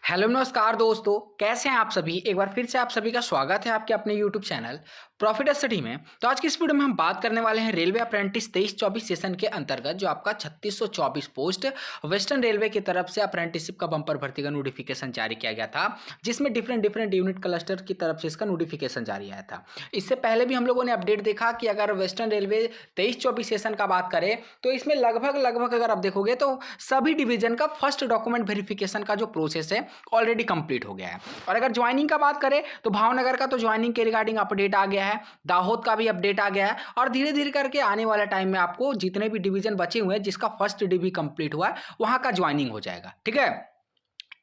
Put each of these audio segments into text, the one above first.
Hello नमस्कार दोस्तों, कैसे हैं आप सभी। एक बार फिर से आप सभी का स्वागत है आपके अपने यूट्यूब चैनल प्रॉफिट स्टडी में। तो आज की इस वीडियो में हम बात करने वाले हैं रेलवे अप्रेंटिस 23-24 सेशन के अंतर्गत जो आपका 3624 पोस्ट वेस्टर्न रेलवे की तरफ से अप्रेंटिसशिप का बम्पर भर्ती का नोटिफिकेशन जारी किया गया था, जिसमें डिफरेंट डिफरेंट यूनिट क्लस्टर की तरफ से इसका नोटिफिकेशन जारी आया था। इससे पहले भी हम लोगों ने अपडेट देखा कि अगर वेस्टर्न रेलवे 23-24 सेशन का बात करें तो इसमें लगभग अगर आप देखोगे तो सभी डिवीजन का फर्स्ट डॉक्यूमेंट वेरिफिकेशन का जो प्रोसेस है ऑलरेडी कंप्लीट हो गया है। और अगर ज्वाइनिंग का बात करें तो भावनगर का तो ज्वाइनिंग के रिगार्डिंग अपडेट आ गया है, दाहोद का भी अपडेट आ गया है और धीरे धीरे करके आने वाले टाइम में आपको जितने भी डिवीजन बचे हुए हैं जिसका फर्स्ट डीवी कंप्लीट हुआ है वहां का ज्वाइनिंग हो जाएगा। ठीक है,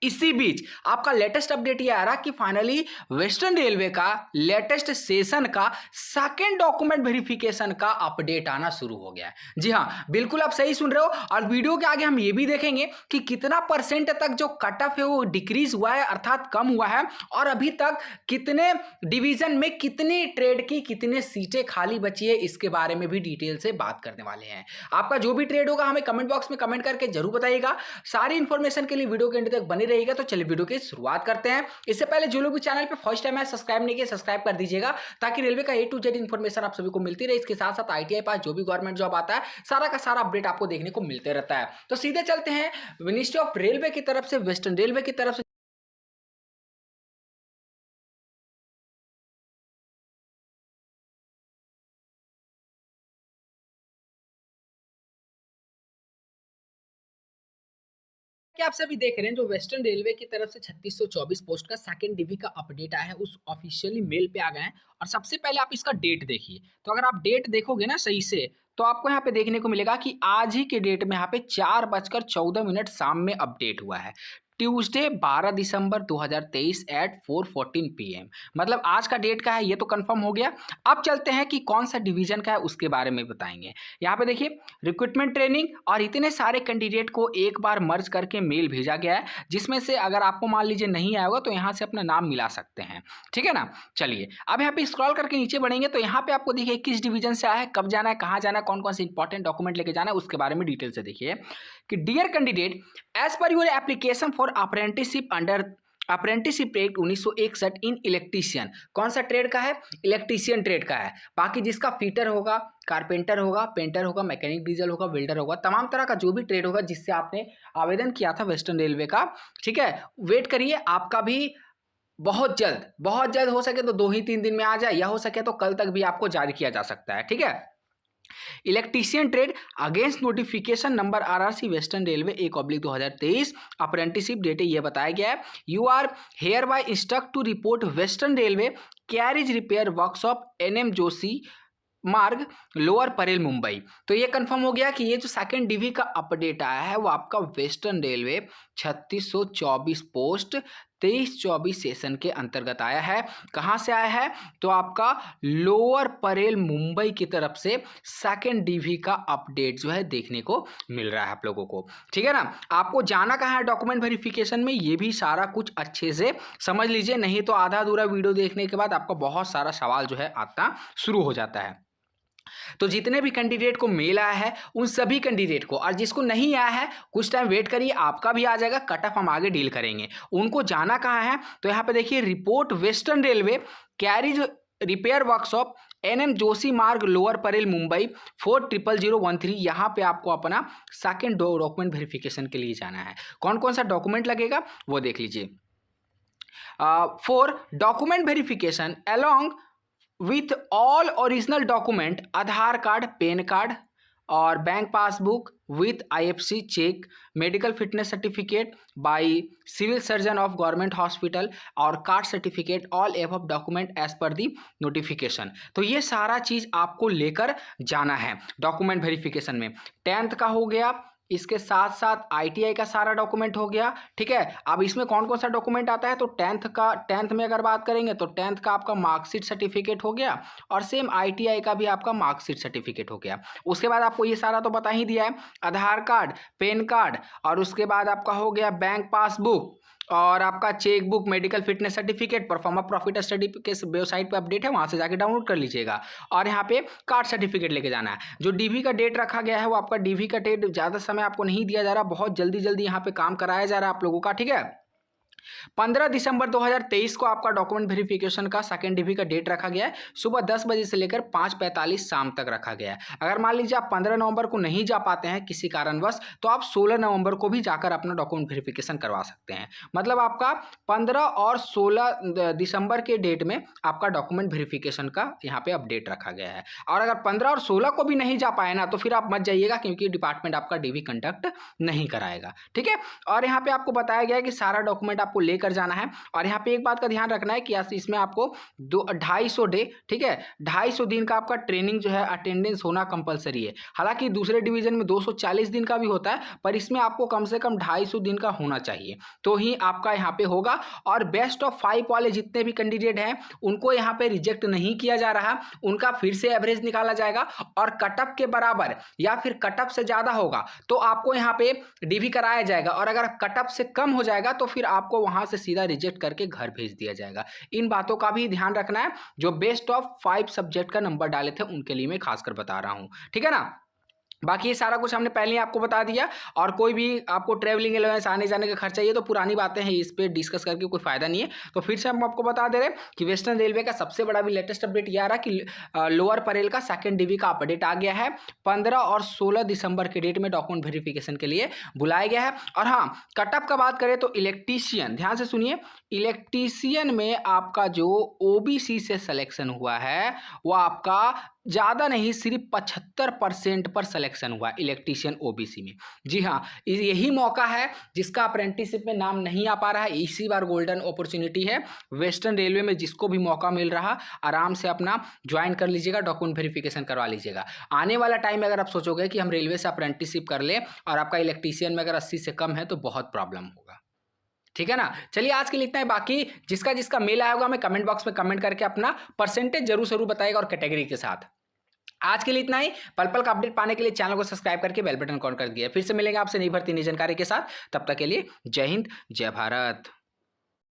इसी बीच आपका लेटेस्ट अपडेट ये आ रहा कि फाइनली वेस्टर्न रेलवे का लेटेस्ट सेशन का सेकंड डॉक्यूमेंट वेरिफिकेशन का अपडेट आना शुरू हो गया है। जी हाँ, बिल्कुल आप सही सुन रहे हो। और वीडियो के आगे हम ये भी देखेंगे कि कितना परसेंट तक जो कट ऑफ है वो डिक्रीज हुआ है, अर्थात कम हुआ है, और अभी तक कितने डिवीजन में कितनी ट्रेड की कितने सीटें खाली बची है, इसके बारे में भी डिटेल से बात करने वाले हैं। आपका जो भी ट्रेड होगा हमें कमेंट बॉक्स में कमेंट करके जरूर बताइएगा। सारी इंफॉर्मेशन के लिए वीडियो के एंड तक बने रहेगा। तो चलिए वीडियो की शुरुआत करते हैं। इससे पहले जो लोग भी चैनल पे फर्स्ट टाइम है सब्सक्राइब नहीं किया सब्सक्राइब कर दीजिएगा, ताकि रेलवे का A to Z इंफॉर्मेशन आप सभी को मिलती रहे। इसके साथ साथ ITI पास जो भी गवर्नमेंट जॉब आता है सारा का सारा अपडेट आपको देखने को मिलते रहता है। तो सीधे चलते हैं मिनिस्ट्री ऑफ रेलवे की तरफ से वेस्टर्न रेलवे की तरफ से कि आप सभी देख रहे हैं जो वेस्टर्न रेलवे की तरफ से 3624 पोस्ट का सेकंड डीवी का अपडेट आया है, उस ऑफिशियली मेल पे आ गए हैं। और सबसे पहले आप इसका डेट देखिए। तो अगर आप डेट देखोगे ना सही से तो आपको यहाँ पे देखने को मिलेगा कि आज ही के डेट में यहाँ पे 4:14 शाम में अपडेट हुआ है। ट्यूसडे 12 दिसंबर 2023 एट 4:14 PM। मतलब आज का डेट का है, ये तो कंफर्म हो गया। अब चलते हैं कि कौन सा डिवीजन का है उसके बारे में बताएंगे। यहाँ पे देखिए रिक्रूटमेंट ट्रेनिंग और इतने सारे कैंडिडेट को एक बार मर्ज करके मेल भेजा गया है, जिसमें से अगर आपको मान लीजिए नहीं आया होगा तो यहाँ से अपना नाम मिला सकते हैं। ठीक है ना। चलिए अब यहाँ पे स्क्रॉल करके नीचे बढ़ेंगे तो यहाँ पे आपको देखिए किस डिवीजन से आया है, कब जाना है, कहाँ जाना है, कौन कौन से इंपॉर्टेंट डॉक्यूमेंट लेके जाना है, उसके बारे में डिटेल से देखिए कि dear candidate, as per your application for apprenticeship under apprenticeship act 1961 in electrician. कौन सा ट्रेड का है? इलेक्ट्रीशियन ट्रेड का है। बाकी जिसका फीटर होगा, कारपेंटर होगा, पेंटर होगा, मैकेनिक डीजल होगा, वेल्डर होगा, तमाम तरह का जो भी ट्रेड होगा जिससे आपने आवेदन किया था वेस्टर्न रेलवे का, ठीक है, वेट करिए आपका भी बहुत जल्द हो सके तो 2 ही 3 दिन में आ जाए, या हो सके तो कल तक भी आपको जारी किया जा सकता है। ठीक है। Electrician trade against notification number RRC western railway 1/2023 apprenticeship date ये बताया गया है। You are hereby instruct to report western railway carriage repair workshop NM Joshi Marg, Lower Parel, Mumbai. तो ये कंफर्म हो गया कि ये जो सेकंड डीवी का अपडेट आया है वो आपका वेस्टर्न रेलवे 3624 पोस्ट 23-24 सेशन के अंतर्गत आया है। कहाँ से आया है? तो आपका लोअर परेल मुंबई की तरफ से सेकंड डीवी का अपडेट जो है देखने को मिल रहा है आप लोगों को। ठीक है ना। आपको जाना कहाँ है डॉक्यूमेंट वेरिफिकेशन में, ये भी सारा कुछ अच्छे से समझ लीजिए, नहीं तो आधा अधूरा वीडियो देखने के बाद आपका बहुत सारा सवाल जो है आता शुरू हो जाता है। तो जितने भी कैंडिडेट को मेल आया है उन सभी कैंडिडेट को, और जिसको नहीं आया है कुछ टाइम वेट करिए, आपका भी आ जाएगा। कट ऑफ हम आगे डील करेंगे। उनको जाना कहाँ है? तो यहाँ पे देखिए report western railway carriage repair workshop NM Joshi Marg, Lower Parel, Mumbai 40013। यहाँ पे आपको अपना सेकेंड डॉक्यूमेंट वेरिफिकेशन के लिए जाना है। कौन कौन सा डॉक्यूमेंट लगेगा वो देख लीजिए। For document verification along with all original document, Aadhaar card, PAN card और bank passbook with IFC cheque, medical fitness certificate by civil surgeon of government hospital और card certificate, all above document as per the notification. तो ये सारा चीज़ आपको लेकर जाना है document verification में। 10th का हो गया, इसके साथ साथ ITI का सारा डॉक्यूमेंट हो गया। ठीक है। अब इसमें कौन कौन सा डॉक्यूमेंट आता है? तो 10th में अगर बात करेंगे तो 10th का आपका मार्कशीट सर्टिफिकेट हो गया, और सेम ITI का भी आपका मार्कशीट सर्टिफिकेट हो गया। उसके बाद आपको ये सारा तो बता ही दिया है, आधार कार्ड, पैन कार्ड, और उसके बाद आपका हो गया बैंक पासबुक और आपका cheque book, medical fitness certificate, pro forma profit study के वेबसाइट पे अपडेट है, वहाँ से जाके डाउनलोड कर लीजिएगा। और यहाँ पे कार्ड सर्टिफिकेट लेके जाना है। जो डीवी का डेट रखा गया है वो आपका डीवी का डेट ज़्यादा समय आपको नहीं दिया जा रहा, बहुत जल्दी जल्दी यहाँ पे काम कराया जा रहा है आप लोगों का। ठीक है। 15 दिसंबर 2023 को आपका डॉक्यूमेंट वेरिफिकेशन का सेकंड डीवी का डेट रखा गया है। सुबह 10 बजे से लेकर 5:45 शाम तक रखा गया है। अगर मान लीजिए आप 15 नवंबर को नहीं जा पाते हैं किसी कारणवश, तो आप 16 नवंबर को भी जाकर अपना डॉक्यूमेंट वेरिफिकेशन करवा सकते हैं। मतलब आपका 15 और 16 दिसंबर के डेट में आपका डॉक्यूमेंट वेरिफिकेशन का यहाँ पे अपडेट रखा गया है। और अगर 15 और 16 को भी नहीं जा पाए ना, तो फिर आप मत जाइएगा, क्योंकि डिपार्टमेंट आपका डीवी कंडक्ट नहीं कराएगा। ठीक है। और यहाँ पे आपको बताया गया है कि सारा डॉक्यूमेंट आपको लेकर जाना है। और यहाँ पे एक बात का ध्यान रखना है कि इसमें आपको 250 डे, ठीक है, 250 दिन का आपका ट्रेनिंग जो है अटेंडेंस होना कंपलसरी है। हालांकि दूसरे डिवीजन में 240 दिन का भी होता है, पर इसमें आपको कम से कम 250 दिन का होना चाहिए, तो ही आपका यहाँ पे होगा। और बेस्ट ऑफ 5 वाले जितने भी कैंडिडेट हैं उनको यहाँ पे रिजेक्ट नहीं किया जा रहा, उनका फिर से एवरेज निकाला जाएगा और कटअप के बराबर या फिर कटअप से ज्यादा होगा तो आपको यहाँ पे डीवी कराया जाएगा। और अगर कटअप से कम हो जाएगा तो फिर आपको वहां से सीधा रिजेक्ट करके घर भेज दिया जाएगा। इन बातों का भी ध्यान रखना है। जो बेस्ट ऑफ 5 सब्जेक्ट का नंबर डाले थे उनके लिए मैं खासकर बता रहा हूं, ठीक है ना। बाकी ये सारा कुछ हमने पहले ही आपको बता दिया। और कोई भी आपको ट्रैवलिंग अलाउंस आने जाने का खर्चा ये तो पुरानी बातें हैं, इस पे डिस्कस करके कोई फायदा नहीं है। तो फिर से हम आपको बता दे रहे हैं कि वेस्टर्न रेलवे का सबसे बड़ा भी लेटेस्ट अपडेट ये आ रहा कि लोअर परेल का सेकंड डीवी का अपडेट आ गया है। 15 और 16 दिसंबर के डेट में डॉक्यूमेंट वेरिफिकेशन के लिए बुलाया गया है। और हाँ, कटअप का बात करें तो इलेक्ट्रीशियन, ध्यान से सुनिए, इलेक्ट्रीशियन में आपका जो ओबीसी से सिलेक्शन हुआ है वो आपका ज़्यादा नहीं, सिर्फ 75% पर सिलेक्शन हुआ इलेक्ट्रीशियन ओबीसी में। जी हाँ, यही मौका है जिसका अप्रेंटिसशिप में नाम नहीं आ पा रहा है, इसी बार गोल्डन अपॉर्चुनिटी है वेस्टर्न रेलवे में। जिसको भी मौका मिल रहा आराम से अपना ज्वाइन कर लीजिएगा, डॉक्यूमेंट वेरिफिकेशन करवा लीजिएगा। आने वाला टाइम में अगर आप सोचोगे कि हम रेलवे से अप्रेंटिसशिप कर ले और आपका इलेक्ट्रीशियन में अगर 80 से कम है तो बहुत प्रॉब्लम होगा, ठीक है ना। चलिए आज के लिए इतना है। बाकी जिसका जिसका मेल आया होगा मैं कमेंट बॉक्स में कमेंट करके अपना परसेंटेज जरूर बताएगा और कैटेगरी के साथ। आज के लिए इतना ही। पल पल का अपडेट पाने के लिए चैनल को सब्सक्राइब करके बेल बटन ऑन कर दिया। फिर से मिलेंगे आपसे नई भर्ती नई जानकारी के साथ। तब तक के लिए जय हिंद, जय भारत।